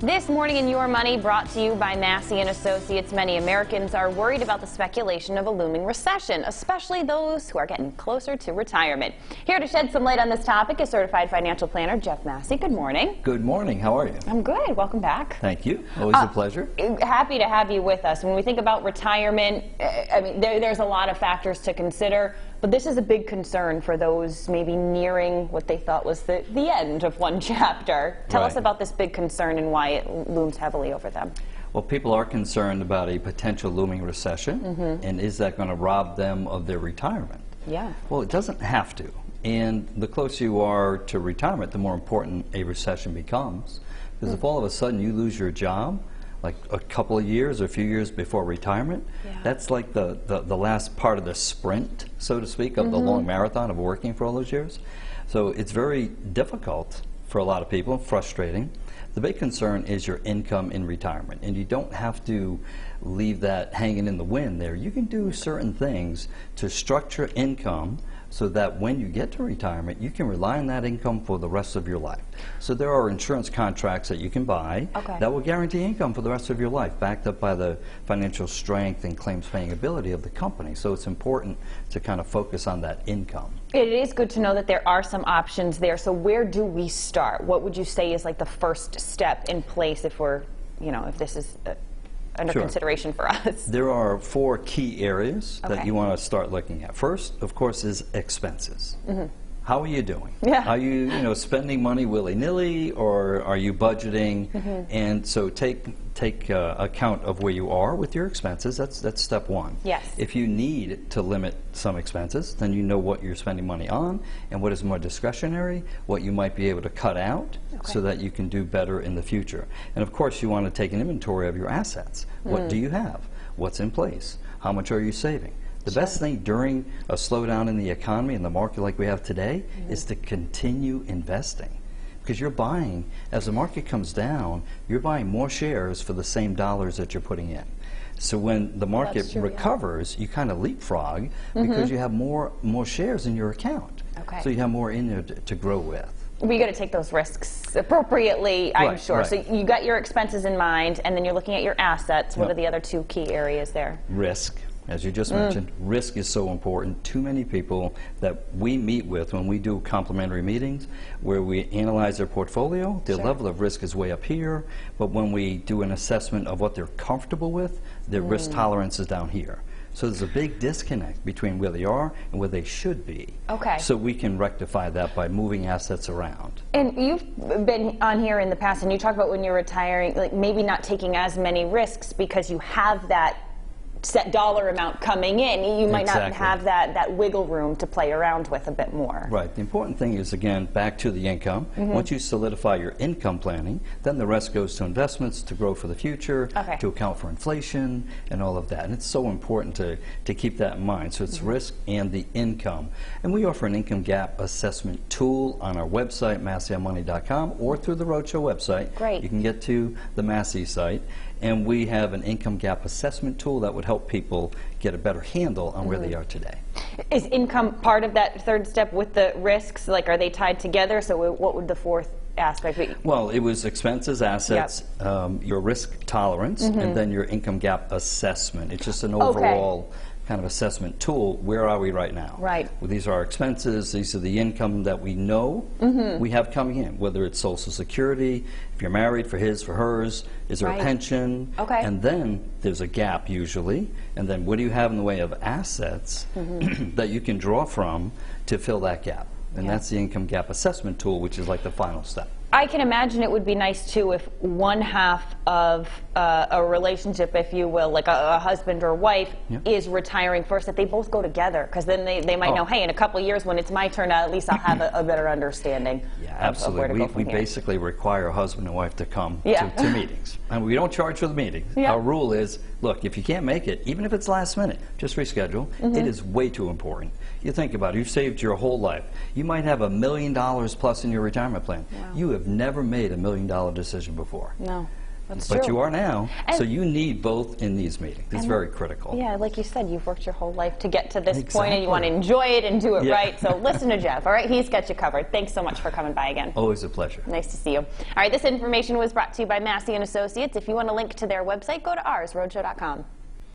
This morning in Your Money, brought to you by Massey & Associates. Many Americans are worried about the speculation of a looming recession, especially those who are getting closer to retirement. Here to shed some light on this topic is certified financial planner Jeff Massey. Good morning. Good morning. How are you? I'm good. Welcome back. Thank you. Always a pleasure. Happy to have you with us. When we think about retirement, I mean, there's a lot of factors to consider, but this is a big concern for those maybe nearing what they thought was the end of one chapter. Tell us about this big concern and why it looms heavily over them. Well, people are concerned about a potential looming recession, and is that going to rob them of their retirement? Yeah. Well, it doesn't have to. And the closer you are to retirement, the more important a recession becomes. Because if all of a sudden you lose your job, like a couple of years or a few years before retirement, that's like the last part of the sprint, so to speak, of the long marathon of working for all those years. So it's very difficult for a lot of people, frustrating. The big concern is your income in retirement, and you don't have to leave that hanging in the wind there. You can do certain things to structure income so that when you get to retirement, you can rely on that income for the rest of your life. So there are insurance contracts that you can buy that will guarantee income for the rest of your life, backed up by the financial strength and claims paying ability of the company. So it's important to kind of focus on that income. It is good to know that there are some options there. So where do we start? What would you say is like the first step in place if we're, if this is under consideration for us? There are 4 key areas that you want to start looking at. First, of course, is expenses. How are you doing? Are you, spending money willy-nilly, or are you budgeting? And so take account of where you are with your expenses. That's step 1. Yes. If you need to limit some expenses, then you know what you're spending money on and what is more discretionary, what you might be able to cut out so that you can do better in the future. And of course, you want to take an inventory of your assets. What do you have? What's in place? How much are you saving? The best thing during a slowdown in the economy and the market like we have today is to continue investing. Because you're buying, as the market comes down, you're buying more shares for the same dollars that you're putting in. So when the market recovers, you kind of leapfrog because you have more shares in your account. So you have more in there to grow with. We got to take those risks appropriately, I'm sure. So you got your expenses in mind, and then you're looking at your assets. What are the other 2 key areas there? Risk. As you just mentioned, risk is so important. Too many people that we meet with when we do complimentary meetings where we analyze their portfolio, their level of risk is way up here, but when we do an assessment of what they're comfortable with, their risk tolerance is down here. So there's a big disconnect between where they are and where they should be. So we can rectify that by moving assets around. And you've been on here in the past, and you talk about when you're retiring, like maybe not taking as many risks because you have that set dollar amount coming in. You might not have that wiggle room to play around with a bit more. Right. The important thing is, again, back to the income. Once you solidify your income planning, then the rest goes to investments to grow for the future, to account for inflation and all of that. And it's so important to keep that in mind. So it's risk and the income. And we offer an income gap assessment tool on our website, MasseyOnMoney.com, or through the Roadshow website. You can get to the Massey site. And we have an income gap assessment tool that would help people get a better handle on where they are today. Is income part of that 3rd step with the risks? Like, are they tied together? So what would the 4th aspect be? Well, it was expenses, assets, your risk tolerance, and then your income gap assessment. It's just an overall kind of assessment tool. Where are we right now? Well, these are our expenses. These are the income that we know we have coming in, whether it's Social Security, if you're married, for his, for hers, is there a pension? And then there's a gap usually. And then what do you have in the way of assets that you can draw from to fill that gap? And that's the income gap assessment tool, which is like the final step. I can imagine it would be nice too if one half of a relationship, if you will, like a husband or wife, is retiring first, that they both go together, because then they might know, hey, in a couple of years when it's my turn, at least I'll have a better understanding of where to go from we here. basically require a husband and wife to come to meetings. And we don't charge for the meetings. Our rule is, look, if you can't make it, even if it's last minute, just reschedule. It is way too important. You think about it, you've saved your whole life. You might have $1 million plus in your retirement plan. You have never made $1 million decision before. That's but true. you are now. So And- you need both in these meetings. It's very critical. Yeah, like you said, you've worked your whole life to get to this point, Exactly. and you want to enjoy it and do it Yeah. right. So listen to Jeff, all right? He's got you covered. Thanks so much for coming by again. Always a pleasure. Nice to see you. All right, this information was brought to you by Massey & Associates. If you want a link to their website, go to ours, roadshow.com.